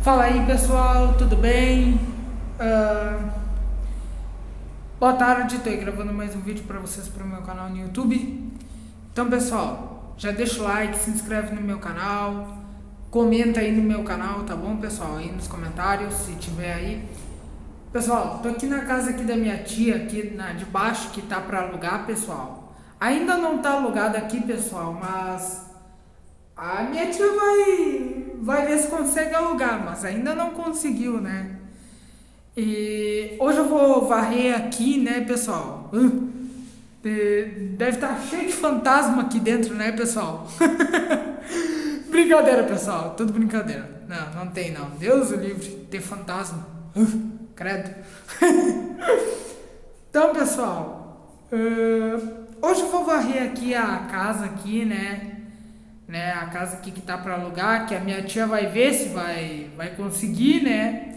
Fala aí pessoal, tudo bem? Ah, Boa tarde, estou gravando mais um vídeo para vocês para o meu canal no YouTube. Então pessoal, já deixa o like, se inscreve no meu canal, comenta aí no meu canal, tá bom pessoal? Aí nos comentários, se tiver aí. Pessoal, tô aqui na casa aqui da minha tia, aqui de baixo, que tá para alugar, pessoal. Ainda não tá alugado aqui, pessoal, mas a minha tia vai ver se consegue alugar, mas ainda não conseguiu, né? E hoje eu vou varrer aqui, né, pessoal? Deve estar cheio de fantasma aqui dentro, né, pessoal? Brincadeira, pessoal, tudo brincadeira. Não, não tem não. Deus o livre, ter fantasma. Credo. Então, pessoal, hoje eu vou varrer aqui a casa aqui, né? A casa aqui que tá para alugar, que a minha tia vai ver se vai conseguir, né?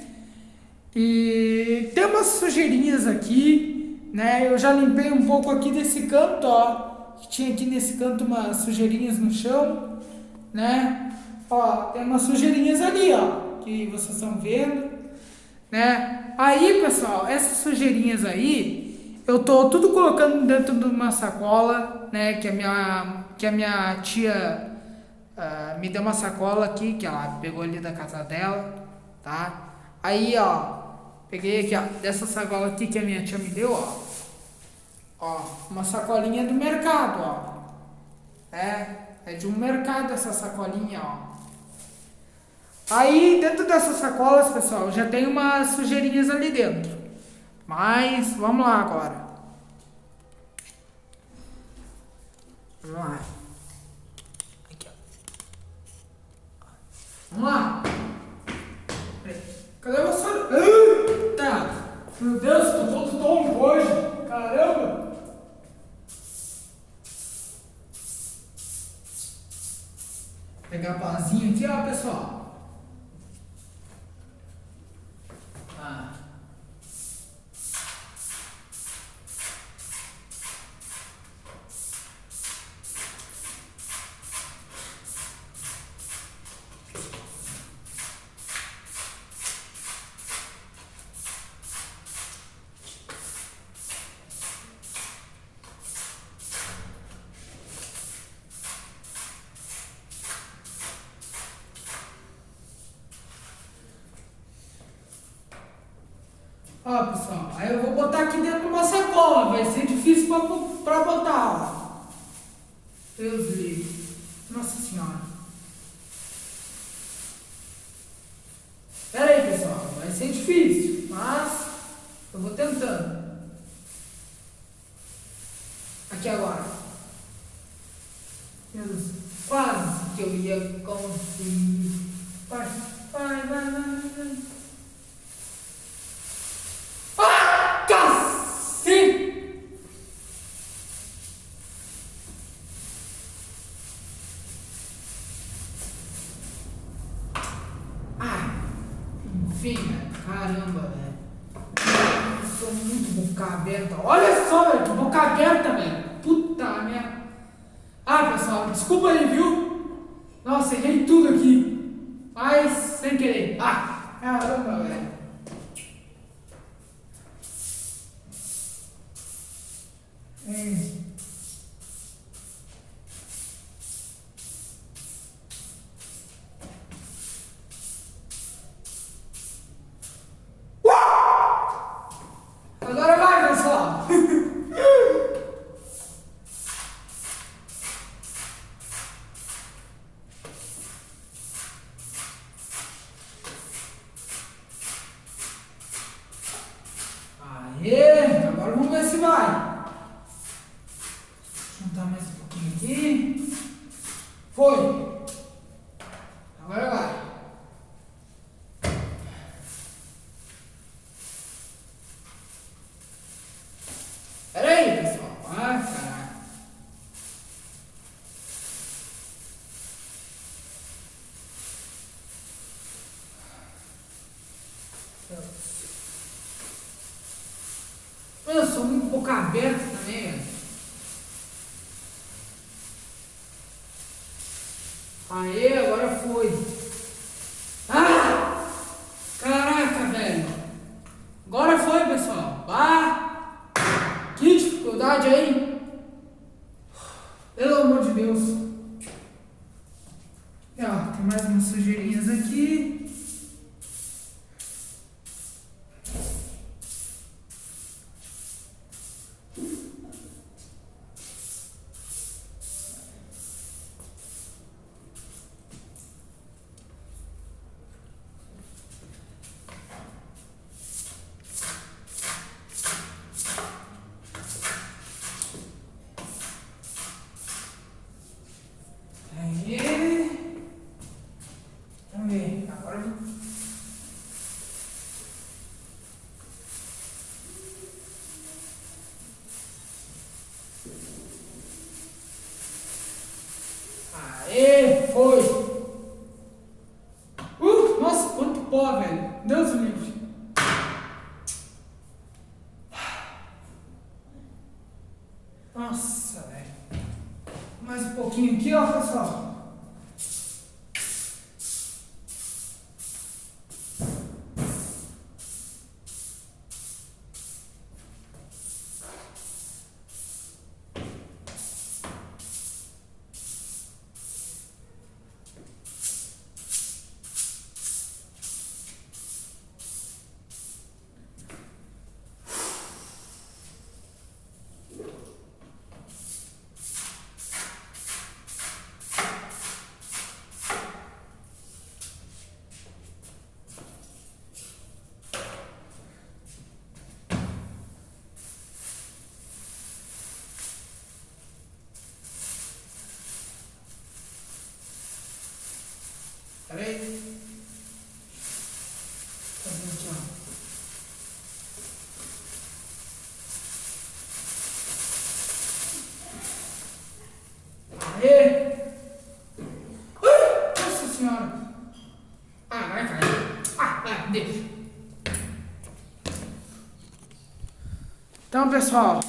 E tem umas sujeirinhas aqui, né? Eu já limpei um pouco aqui desse canto, ó. Tinha aqui nesse canto umas sujeirinhas no chão, né? Ó, tem umas sujeirinhas ali, ó, que vocês estão vendo, né? Aí, pessoal, essas sujeirinhas aí, eu tô tudo colocando dentro de uma sacola, né? Que a minha tia me deu uma sacola aqui, que ela pegou ali da casa dela, tá? Aí, ó, peguei aqui, ó, dessa sacola aqui que a minha tia me deu, ó. Ó, uma sacolinha do mercado, ó. É de um mercado essa sacolinha, ó. Aí, dentro dessas sacolas, pessoal, já tem umas sujeirinhas ali dentro. Mas, vamos lá agora. Vamos lá. Aqui, ó. Vamos lá. Cadê você? Eita! Meu Deus, tô todo tonto hoje. Caramba! Vou pegar a pazinha aqui, ó, pessoal. Ó, pessoal, aí eu vou botar aqui dentro de uma sacola. Vai ser difícil pra botar, ó. Deus livre. Nossa Senhora. Pera aí, pessoal. Vai ser difícil, mas eu vou tentando. Aqui agora. Meu Deus. Quase que eu ia conseguir. Vai. Ah, cacete! Enfim, né? Caramba, velho. Eu sou muito boca aberta. Olha só, velho, que boca aberta, velho. Puta merda. Pessoal, desculpa aí, viu? Nossa, errei tudo aqui. Mas, sem querer. Caramba, velho. Agora vai, pessoal. Aê, agora vamos ver se vai. Juntar mais um pouquinho aqui. Foi. Agora vai. Pera aí, pessoal. Caraca. Eu sou muito boca aberta também, velho. Aê, agora foi. mais umas sujeirinhas aqui. Aí. Vamos ver. Agora. Aê, foi! Nossa, quanto pó, velho. Deus o livre. Nossa, velho. Mais um pouquinho aqui, ó, pessoal. Peraí. Fazer aqui, ó. Aê! Nossa senhora! Vai cair. Deixa. Então, pessoal,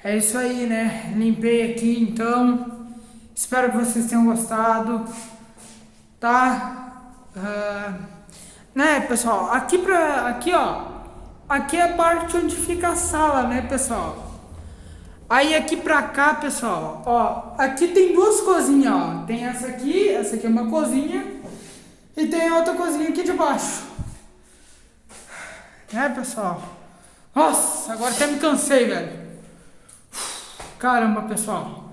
é isso aí, né? Limpei aqui, então. Espero que vocês tenham gostado. Tá? Né, pessoal? Aqui, ó. Aqui é a parte onde fica a sala, né, pessoal? Aí aqui pra cá, pessoal, ó. Aqui tem duas cozinhas, ó. Tem essa aqui é uma cozinha. E tem outra cozinha aqui de baixo. Né, pessoal? Nossa, agora até me cansei, velho. Caramba, pessoal.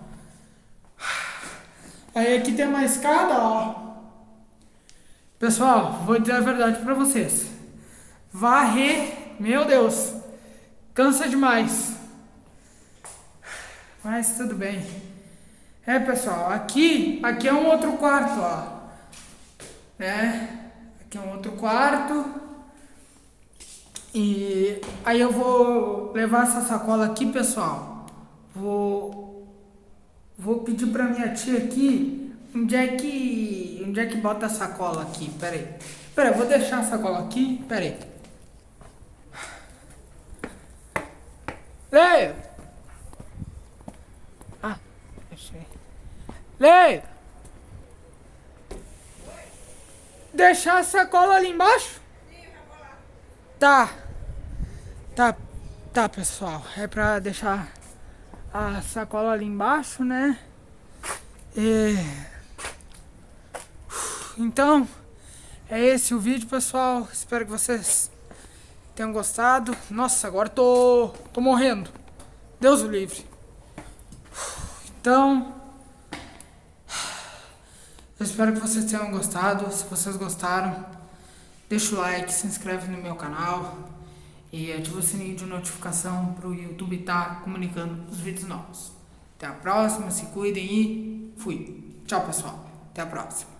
Aí aqui tem uma escada, ó. Pessoal, vou dizer a verdade pra vocês. Varrer, meu Deus, cansa demais. Mas tudo bem. Pessoal, aqui é um outro quarto, ó. Né? Aqui é um outro quarto. E aí eu vou levar essa sacola aqui, pessoal. Vou pedir pra minha tia aqui onde é que bota a sacola aqui. Pera aí, eu vou deixar a sacola aqui. Pera aí. Leia! Deixei. Leia! Deixar a sacola ali embaixo? Tá, pessoal. É pra deixar a sacola ali embaixo, né? Então, é esse o vídeo, pessoal. Espero que vocês tenham gostado. Nossa, agora tô morrendo. Deus o livre. Então, eu espero que vocês tenham gostado. Se vocês gostaram, deixa o like, se inscreve no meu canal e ativa o sininho de notificação para o YouTube estar comunicando os vídeos novos. Até a próxima, se cuidem e fui. Tchau, pessoal. Até a próxima.